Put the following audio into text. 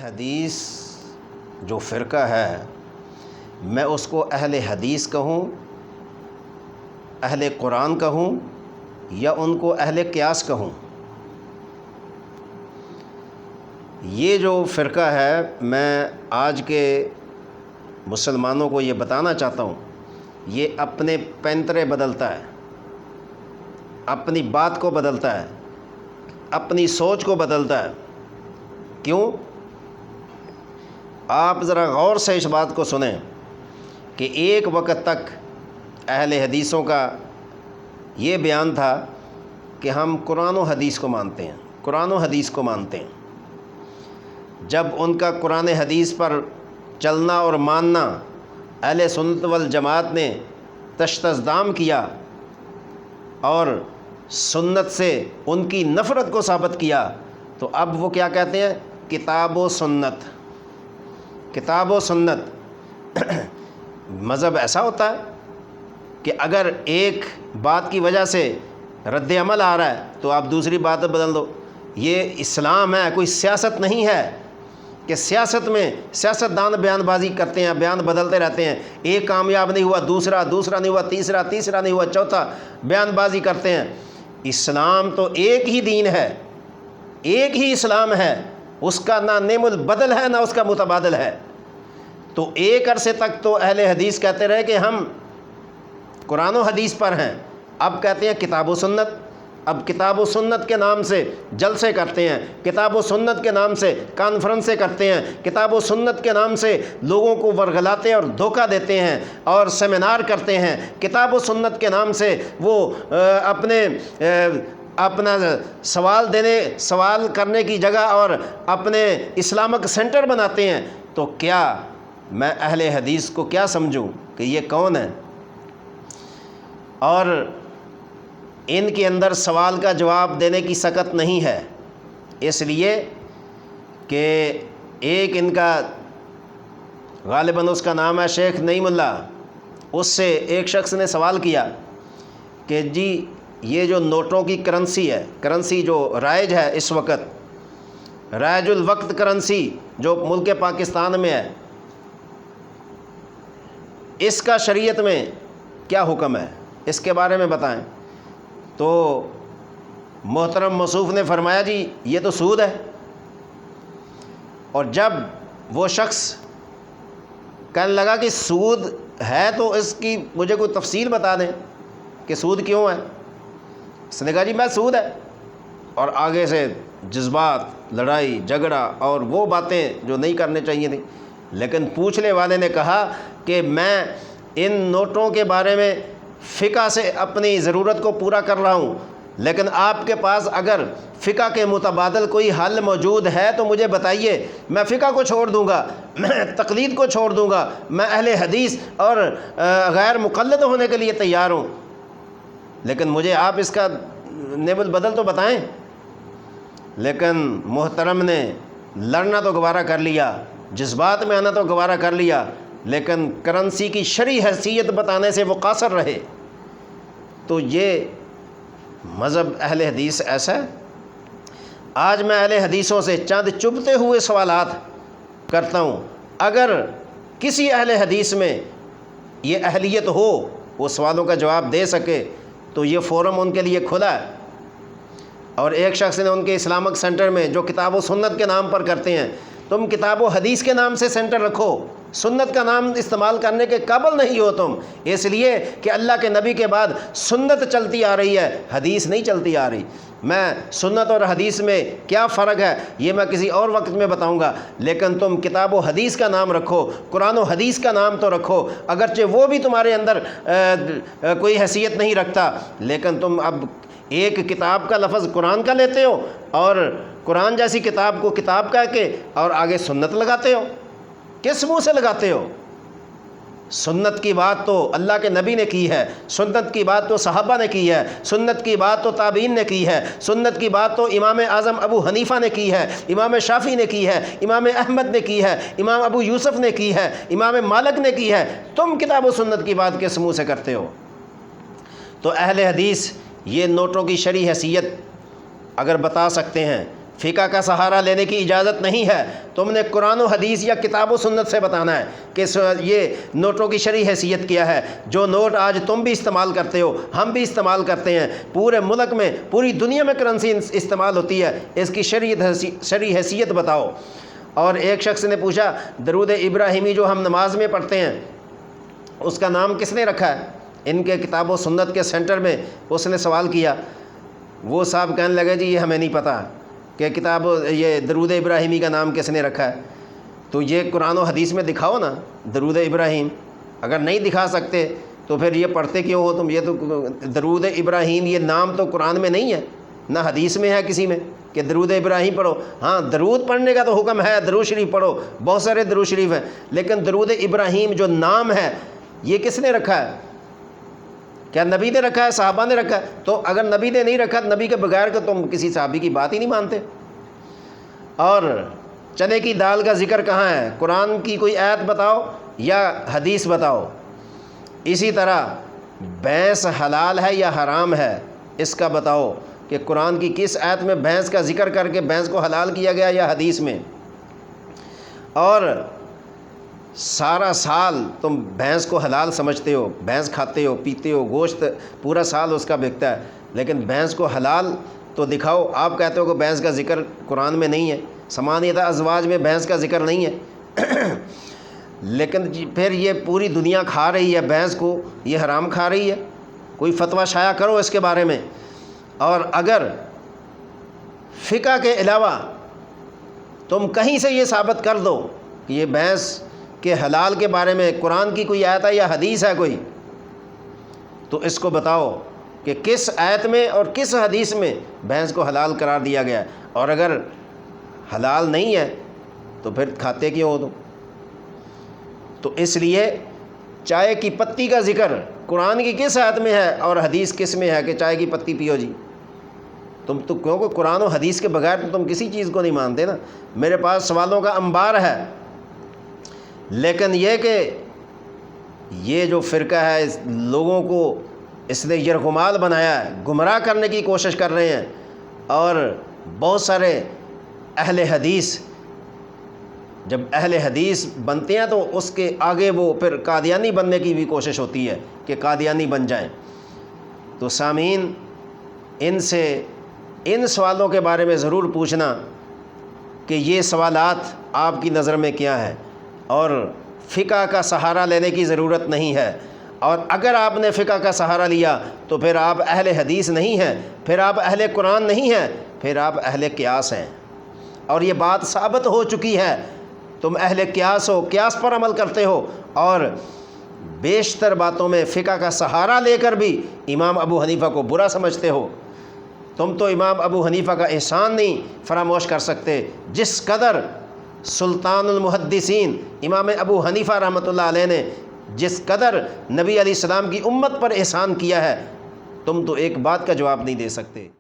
حدیث جو فرقہ ہے میں اس کو اہل حدیث کہوں، اہل قرآن کہوں یا ان کو اہل قیاس کہوں؟ یہ جو فرقہ ہے میں آج کے مسلمانوں کو یہ بتانا چاہتا ہوں، یہ اپنے پینترے بدلتا ہے، اپنی بات کو بدلتا ہے، اپنی سوچ کو بدلتا ہے۔ کیوں؟ آپ ذرا غور سے اس بات کو سنیں کہ ایک وقت تک اہل حدیثوں کا یہ بیان تھا کہ ہم قرآن و حدیث کو مانتے ہیں، قرآن و حدیث کو مانتے ہیں۔ جب ان کا قرآن حدیث پر چلنا اور ماننا اہل سنت والجماعت نے تشدام کیا اور سنت سے ان کی نفرت کو ثابت کیا، تو اب وہ کیا کہتے ہیں؟ کتاب و سنت، کتاب و سنت۔ مذہب ایسا ہوتا ہے کہ اگر ایک بات کی وجہ سے رد عمل آ رہا ہے تو آپ دوسری بات بدل دو۔ یہ اسلام ہے، کوئی سیاست نہیں ہے کہ سیاست میں سیاستدان بیان بازی کرتے ہیں، بیان بدلتے رہتے ہیں، ایک کامیاب نہیں ہوا دوسرا نہیں ہوا تیسرا نہیں ہوا چوتھا، بیان بازی کرتے ہیں۔ اسلام تو ایک ہی دین ہے، ایک ہی اسلام ہے، اس کا نہ نعم البدل ہے نہ اس کا متبادل ہے۔ تو ایک عرصے تک تو اہل حدیث کہتے رہے کہ ہم قرآن و حدیث پر ہیں، اب کہتے ہیں کتاب و سنت۔ اب کتاب و سنت کے نام سے جلسے کرتے ہیں، کتاب و سنت کے نام سے کانفرنسیں کرتے ہیں، کتاب و سنت کے نام سے لوگوں کو ورغلاتے اور دھوکہ دیتے ہیں اور سیمینار کرتے ہیں۔ کتاب و سنت کے نام سے وہ اپنا سوال کرنے کی جگہ اور اپنے اسلامک سینٹر بناتے ہیں۔ تو کیا میں اہل حدیث کو کیا سمجھوں کہ یہ کون ہے؟ اور ان کے اندر سوال کا جواب دینے کی سکت نہیں ہے، اس لیے کہ ایک ان کا غالباً اس کا نام ہے شیخ نعیم اللہ، اس سے ایک شخص نے سوال کیا کہ جی یہ جو نوٹوں کی کرنسی ہے، کرنسی جو رائج ہے اس وقت، رائج الوقت کرنسی جو ملک پاکستان میں ہے، اس کا شریعت میں کیا حکم ہے، اس کے بارے میں بتائیں۔ تو محترم موصوف نے فرمایا جی یہ تو سود ہے۔ اور جب وہ شخص کہنے لگا کہ سود ہے تو اس کی مجھے کوئی تفصیل بتا دیں کہ سود کیوں ہے، اس نے کہا جی میں سود ہے، اور آگے سے جذبات، لڑائی جھگڑا اور وہ باتیں جو نہیں کرنے چاہیے تھیں۔ لیکن پوچھنے والے نے کہا کہ میں ان نوٹوں کے بارے میں فقہ سے اپنی ضرورت کو پورا کر رہا ہوں، لیکن آپ کے پاس اگر فقہ کے متبادل کوئی حل موجود ہے تو مجھے بتائیے، میں فقہ کو چھوڑ دوں گا، میں تقلید کو چھوڑ دوں گا، میں اہل حدیث اور غیر مقلد ہونے کے لیے تیار ہوں، لیکن مجھے آپ اس کا نعم البدل تو بتائیں۔ لیکن محترم نے لڑنا تو گوارہ کر لیا، جذبات میں آنا تو گوارہ کر لیا، لیکن کرنسی کی شرعی حیثیت بتانے سے وہ قاصر رہے۔ تو یہ مذہب اہل حدیث ایسا ہے۔ آج میں اہل حدیثوں سے چند چبھتے ہوئے سوالات کرتا ہوں، اگر کسی اہل حدیث میں یہ اہلیت ہو، وہ سوالوں کا جواب دے سکے، تو یہ فورم ان کے لیے کھلا ہے۔ اور ایک شخص نے ان کے اسلامک سینٹر میں جو کتاب و سنت کے نام پر کرتے ہیں، تم کتاب و حدیث کے نام سے سینٹر رکھو، سنت کا نام استعمال کرنے کے قابل نہیں ہو تم، اس لیے کہ اللہ کے نبی کے بعد سنت چلتی آ رہی ہے، حدیث نہیں چلتی آ رہی۔ میں سنت اور حدیث میں کیا فرق ہے یہ میں کسی اور وقت میں بتاؤں گا، لیکن تم کتاب و حدیث کا نام رکھو، قرآن و حدیث کا نام تو رکھو، اگرچہ وہ بھی تمہارے اندر کوئی حیثیت نہیں رکھتا، لیکن تم اب ایک کتاب کا لفظ قرآن کا لیتے ہو اور قرآن جیسی کتاب کو کتاب کہہ کے اور آگے سنت لگاتے ہو۔ کس منہ سے لگاتے ہو؟ سنت کی بات تو اللہ کے نبی نے کی ہے، سنت کی بات تو صحابہ نے کی ہے، سنت کی بات تو تابعین نے کی ہے، سنت کی بات تو امام اعظم ابو حنیفہ نے کی ہے، امام شافعی نے کی ہے، امام احمد نے کی ہے، امام ابو یوسف نے کی ہے، امام مالک نے کی ہے۔ تم کتاب و سنت کی بات کس منہ سے کرتے ہو؟ تو اہل حدیث یہ نوٹوں کی شرعی حیثیت اگر بتا سکتے ہیں فقہ کا سہارا لینے کی اجازت نہیں ہے. تم نے قرآن و حدیث یا کتاب و سنت سے بتانا ہے کہ یہ نوٹوں کی شرعی حیثیت کیا ہے. جو نوٹ آج تم بھی استعمال کرتے ہو، ہم بھی استعمال کرتے ہیں، پورے ملک میں، پوری دنیا میں کرنسی استعمال ہوتی ہے، اس کی شرعی حیثیت بتاؤ. اور ایک شخص نے پوچھا درود ابراہیمی جو ہم نماز میں پڑھتے ہیں اس کا نام کس نے رکھا ہے؟ ان کے کتاب و سنت کے سینٹر میں اس نے سوال کیا. وہ صاحب کہنے لگے جی یہ ہمیں نہیں پتہ کہ یہ درود ابراہیمی کا نام کس نے رکھا ہے. تو یہ قرآن و حدیث میں دکھاؤ نا درود ابراہیم. اگر نہیں دکھا سکتے تو پھر یہ پڑھتے کیوں ہو تم؟ یہ تو درود ابراہیم یہ نام تو قرآن میں نہیں ہے، نہ حدیث میں ہے کسی میں کہ درود ابراہیم پڑھو. ہاں درود پڑھنے کا تو حکم ہے، درود شریف پڑھو، بہت سارے درود شریف ہیں، لیکن درود ابراہیم جو نام ہے یہ کس نے رکھا ہے؟ کیا نبی نے رکھا ہے؟ صحابہ نے رکھا ہے؟ تو اگر نبی نے نہیں رکھا، نبی کے بغیر کہ تم کسی صحابی کی بات ہی نہیں مانتے. اور چنے کی دال کا ذکر کہاں ہے؟ قرآن کی کوئی آیت بتاؤ یا حدیث بتاؤ. اسی طرح بھینس حلال ہے یا حرام ہے اس کا بتاؤ کہ قرآن کی کس آیت میں بھینس کا ذکر کر کے بھینس کو حلال کیا گیا یا حدیث میں. اور سارا سال تم بھینس کو حلال سمجھتے ہو، بھینس کھاتے ہو، پیتے ہو، گوشت پورا سال اس کا بکتا ہے، لیکن بھینس کو حلال تو دکھاؤ. آپ کہتے ہو کہ بھینس کا ذکر قرآن میں نہیں ہے، ثمانیہ ازواج میں بھینس کا ذکر نہیں ہے، لیکن پھر یہ پوری دنیا کھا رہی ہے بھینس کو، یہ حرام کھا رہی ہے. کوئی فتویٰ شائع کرو اس کے بارے میں. اور اگر فقہ کے علاوہ تم کہیں سے یہ ثابت کر دو کہ یہ بھینس کے حلال کے بارے میں قرآن کی کوئی آیت ہے یا حدیث ہے کوئی، تو اس کو بتاؤ کہ کس آیت میں اور کس حدیث میں بھینس کو حلال قرار دیا گیا ہے. اور اگر حلال نہیں ہے تو پھر کھاتے کیوں ہو تم؟ تو اس لیے چائے کی پتی کا ذکر قرآن کی کس آیت میں ہے اور حدیث کس میں ہے کہ چائے کی پتی پیو جی؟ تم تو کیونکہ قرآن و حدیث کے بغیر تو تم کسی چیز کو نہیں مانتے نا. میرے پاس سوالوں کا انبار ہے، لیکن یہ کہ یہ جو فرقہ ہے لوگوں کو اس نے یرغمال بنایا ہے، گمراہ کرنے کی کوشش کر رہے ہیں. اور بہت سارے اہل حدیث جب اہل حدیث بنتے ہیں تو اس کے آگے وہ پھر قادیانی بننے کی بھی کوشش ہوتی ہے کہ قادیانی بن جائیں. تو سامعین ان سے ان سوالوں کے بارے میں ضرور پوچھنا کہ یہ سوالات آپ کی نظر میں کیا ہیں، اور فقہ کا سہارا لینے کی ضرورت نہیں ہے. اور اگر آپ نے فقہ کا سہارا لیا تو پھر آپ اہل حدیث نہیں ہیں، پھر آپ اہل قرآن نہیں ہیں، پھر آپ اہل قیاس ہیں. اور یہ بات ثابت ہو چکی ہے، تم اہل قیاس ہو، قیاس پر عمل کرتے ہو، اور بیشتر باتوں میں فقہ کا سہارا لے کر بھی امام ابو حنیفہ کو برا سمجھتے ہو. تم تو امام ابو حنیفہ کا احسان نہیں فراموش کر سکتے جس قدر سلطان المحدثین امام ابو حنیفہ رحمۃ اللہ علیہ نے جس قدر نبی علیہ السلام کی امت پر احسان کیا ہے. تم تو ایک بات کا جواب نہیں دے سکتے.